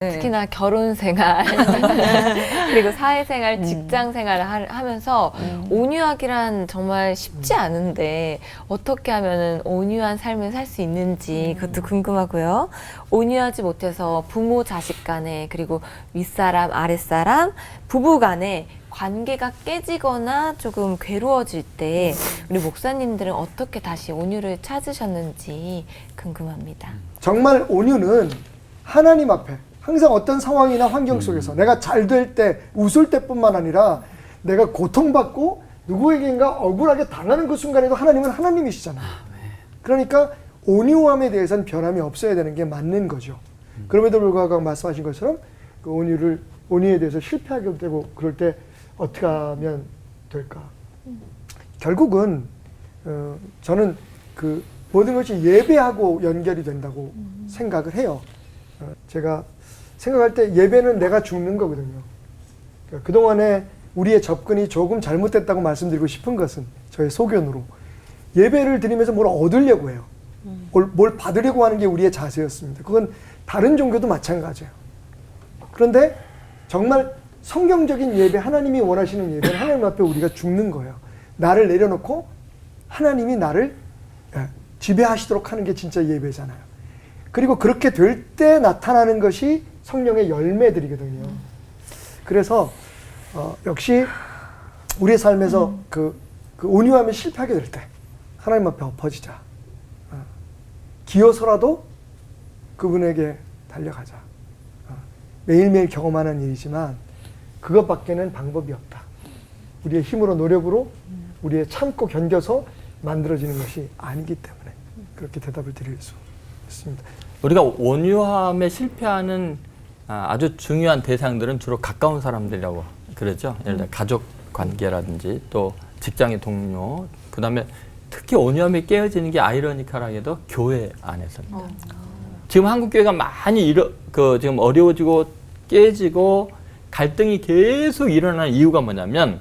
네. 특히나 결혼 생활 그리고 사회생활, 직장 생활을 하면서 온유하기란 정말 쉽지 않은데 어떻게 하면은 온유한 삶을 살 수 있는지 그것도 궁금하고요. 온유하지 못해서 부모 자식 간에 그리고 윗사람 아랫사람 부부 간에 관계가 깨지거나 조금 괴로워질 때 우리 목사님들은 어떻게 다시 온유를 찾으셨는지 궁금합니다. 정말 온유는 하나님 앞에 항상 어떤 상황이나 환경 속에서 내가 잘 될 때, 웃을 때뿐만 아니라 내가 고통받고 누구에게인가 억울하게 당하는 그 순간에도 하나님은 하나님이시잖아요. 그러니까 온유함에 대해서는 변함이 없어야 되는 게 맞는 거죠. 그럼에도 불구하고 말씀하신 것처럼 그 온유에 대해서 실패하게 되고 그럴 때 어떻게 하면 될까? 결국은 저는 그 모든 것이 예배하고 연결이 된다고 생각을 해요. 제가 생각할 때 예배는 내가 죽는 거거든요. 그러니까 그동안에 우리의 접근이 조금 잘못됐다고 말씀드리고 싶은 것은 저의 소견으로 예배를 드리면서 뭘 얻으려고 해요. 뭘 받으려고 하는 게 우리의 자세였습니다. 그건 다른 종교도 마찬가지예요. 그런데 정말 성경적인 예배, 하나님이 원하시는 예배는 하나님 앞에 우리가 죽는 거예요. 나를 내려놓고 하나님이 나를 지배하시도록 하는 게 진짜 예배잖아요. 그리고 그렇게 될 때 나타나는 것이 성령의 열매들이거든요. 그래서 역시 우리의 삶에서 그 온유함에 실패하게 될 때 하나님 앞에 엎어지자. 기어서라도 그분에게 달려가자. 매일매일 경험하는 일이지만 그것밖에는 방법이 없다. 우리의 힘으로 노력으로 우리의 참고 견뎌서 만들어지는 것이 아니기 때문에 그렇게 대답을 드릴 수 있습니다. 우리가 온유함에 실패하는 아주 중요한 대상들은 주로 가까운 사람들이라고 그러죠. 예를 들어 가족 관계라든지 또 직장의 동료, 그 다음에 특히 온유함이 깨어지는 게 아이러니컬하게도 교회 안에서입니다. 지금 한국 교회가 많이 지금 어려워지고 깨지고 갈등이 계속 일어나는 이유가 뭐냐면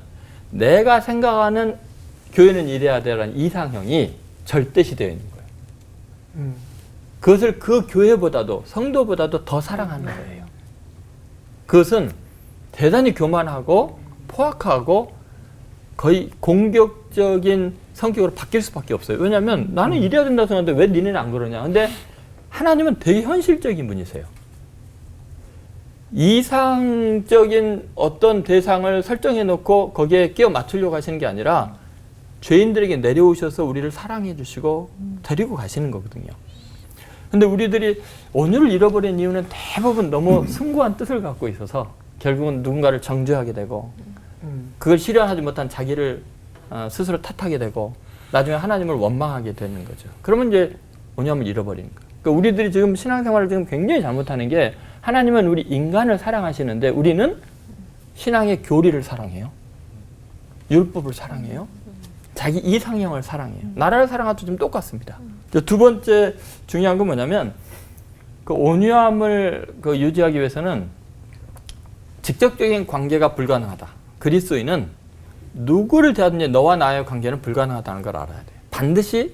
내가 생각하는 교회는 이래야 되라는 이상형이 절대시되어 있는 거예요. 그것을 그 교회보다도 성도보다도 더 사랑하는 거예요. 그것은 대단히 교만하고 포악하고 거의 공격적인 성격으로 바뀔 수밖에 없어요. 왜냐하면 나는 이래야 된다고 생각하는데 왜 니네는 안 그러냐. 근데 하나님은 되게 현실적인 분이세요. 이상적인 어떤 대상을 설정해 놓고 거기에 끼워 맞추려고 하시는 게 아니라 죄인들에게 내려오셔서 우리를 사랑해 주시고 데리고 가시는 거거든요. 근데 우리들이 온유를 잃어버린 이유는 대부분 너무 숭고한 뜻을 갖고 있어서 결국은 누군가를 정죄하게 되고 그걸 실현하지 못한 자기를 스스로 탓하게 되고 나중에 하나님을 원망하게 되는 거죠. 그러면 이제 온유함을 잃어버리는 거예요. 그러니까 우리들이 지금 신앙생활을 지금 굉장히 잘못하는 게 하나님은 우리 인간을 사랑하시는데 우리는 신앙의 교리를 사랑해요. 율법을 사랑해요. 자기 이상형을 사랑해요. 나라를 사랑하도 좀 똑같습니다. 두 번째 중요한 건 뭐냐면 그 온유함을 유지하기 위해서는 직접적인 관계가 불가능하다. 그리스도인은 누구를 대하든지 너와 나의 관계는 불가능하다는 걸 알아야 돼요. 반드시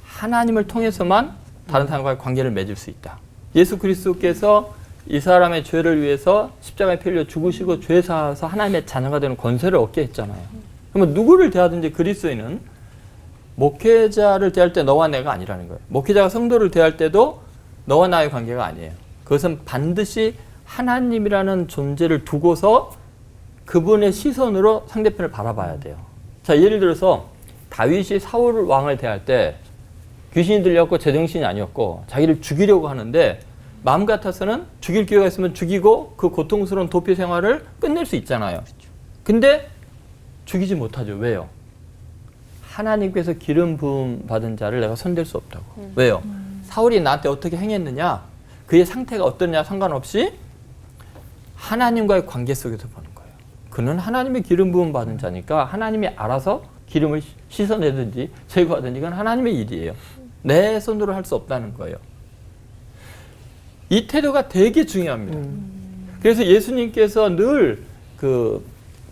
하나님을 통해서만 다른 사람과의 관계를 맺을 수 있다. 예수 그리스도께서 이 사람의 죄를 위해서 십자가에 피 흘려 죽으시고 죄 사하서 하나님의 자녀가 되는 권세를 얻게 했잖아요. 그러면 누구를 대하든지 그리스도인은 목회자를 대할 때 너와 내가 아니라는 거예요. 목회자가 성도를 대할 때도 너와 나의 관계가 아니에요. 그것은 반드시 하나님이라는 존재를 두고서 그분의 시선으로 상대편을 바라봐야 돼요. 자, 예를 들어서 다윗이 사울 왕을 대할 때 귀신이 들렸고 제정신이 아니었고 자기를 죽이려고 하는데 마음 같아서는 죽일 기회가 있으면 죽이고 그 고통스러운 도피 생활을 끝낼 수 있잖아요. 근데 죽이지 못하죠. 왜요? 하나님께서 기름 부음 받은 자를 내가 손댈 수 없다고. 왜요? 사울이 나한테 어떻게 행했느냐, 그의 상태가 어떠냐 상관없이 하나님과의 관계 속에서 보는 거예요. 그는 하나님의 기름 부음 받은 자니까 하나님이 알아서 기름을 씻어내든지 제거하든지 이건 하나님의 일이에요. 내 손으로 할 수 없다는 거예요. 이 태도가 되게 중요합니다. 그래서 예수님께서 늘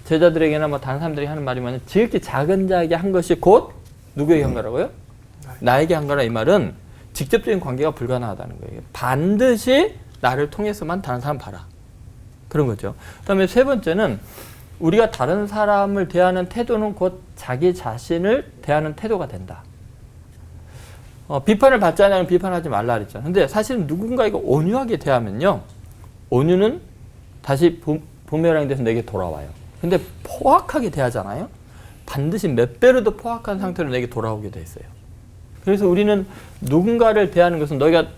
제자들에게나 다른 사람들에게 하는 말이 뭐냐면 지극히 작은 자에게 한 것이 곧 누구에게 한 거라고요? 나에게 한 거라. 이 말은 직접적인 관계가 불가능하다는 거예요. 반드시 나를 통해서만 다른 사람 봐라. 그런 거죠. 그다음에 세 번째는 우리가 다른 사람을 대하는 태도는 곧 자기 자신을 대하는 태도가 된다. 비판을 받지 않으면 비판하지 말라 그랬잖아요. 근데 사실은 누군가에게 온유하게 대하면요. 온유는 다시 부메랑이 돼서 내게 돌아와요. 근데 포악하게 대하잖아요. 반드시 몇 배로 더 포악한 상태로 내게 돌아오게 돼 있어요. 그래서 우리는 누군가를 대하는 것은 너희가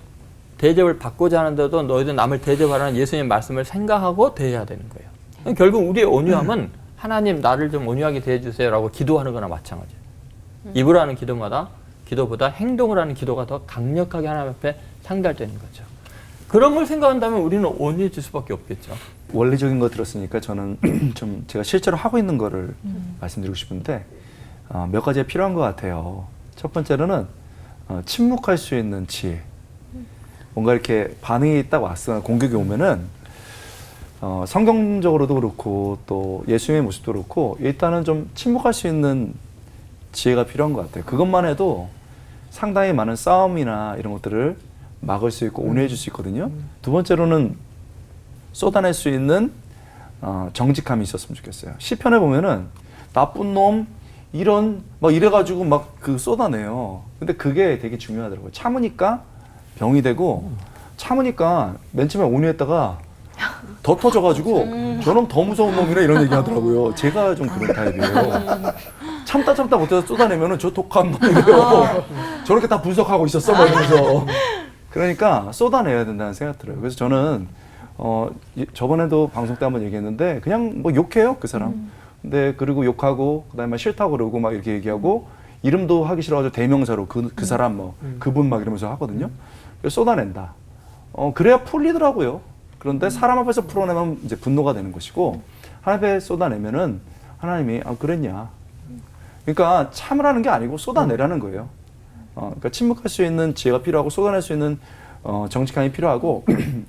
대접을 받고자 하는데도 너희들 남을 대접하라는 예수님의 말씀을 생각하고 대해야 되는 거예요. 결국 우리의 온유함은 하나님 나를 좀 온유하게 대해주세요라고 기도하는 거나 마찬가지예요. 입으로 하는 기도보다 행동을 하는 기도가 더 강력하게 하나님 앞에 상달되는 거죠. 그런 걸 생각한다면 우리는 온유해질 수밖에 없겠죠. 원리적인 거 들었으니까 저는 좀 제가 실제로 하고 있는 거를 말씀드리고 싶은데 몇 가지가 필요한 것 같아요. 첫 번째로는 침묵할 수 있는 지혜. 뭔가 이렇게 반응이 딱 왔어, 공격이 오면은 성경적으로도 그렇고 또 예수님의 모습도 그렇고 일단은 좀 침묵할 수 있는 지혜가 필요한 것 같아요. 그것만 해도 상당히 많은 싸움이나 이런 것들을 막을 수 있고 온유해 줄 수 있거든요. 두 번째로는 쏟아낼 수 있는 정직함이 있었으면 좋겠어요. 시편에 보면은 나쁜 놈 이런 막 이래가지고 막 그 쏟아내요. 근데 그게 되게 중요하더라고요. 참으니까 병이 되고 참으니까 맨 처음에 온유했다가 더 터져가지고 저놈 더 무서운 놈이라 이런 얘기 하더라고요. 제가 좀 그런 타입이에요. 참다 못해서 쏟아내면은 저 독한 놈이래요. 저렇게 다 분석하고 있었어 막 이러면서. 그러니까 쏟아내야 된다는 생각 들어요. 그래서 저는 저번에도 방송 때 한번 얘기했는데 그냥 뭐 욕해요 그 사람. 근데 그리고 욕하고 그다음에 싫다고 그러고 막 이렇게 얘기하고 이름도 하기 싫어가지고 대명사로 그 사람 뭐 그분 막 이러면서 하거든요. 그래서 쏟아낸다. 그래야 풀리더라고요. 그런데 사람 앞에서 풀어내면 이제 분노가 되는 것이고 하나님 앞에 쏟아내면은 하나님이 그랬냐. 그러니까 참으라는 게 아니고 쏟아내라는 거예요. 그러니까 침묵할 수 있는 지혜가 필요하고 쏟아낼 수 있는 정직함이 필요하고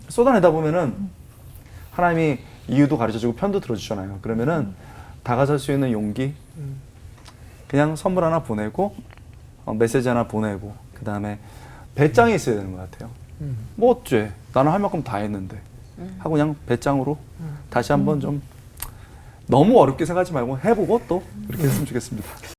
쏟아내다 보면은 하나님이 이유도 가르쳐주고 편도 들어주잖아요. 그러면은 다가설 수 있는 용기, 그냥 선물 하나 보내고 메시지 하나 보내고 그 다음에 배짱이 있어야 되는 것 같아요. 뭐 어째 나는 할 만큼 다 했는데 하고 그냥 배짱으로 다시 한번 좀 너무 어렵게 생각하지 말고 해보고 또 이렇게 했으면 좋겠습니다.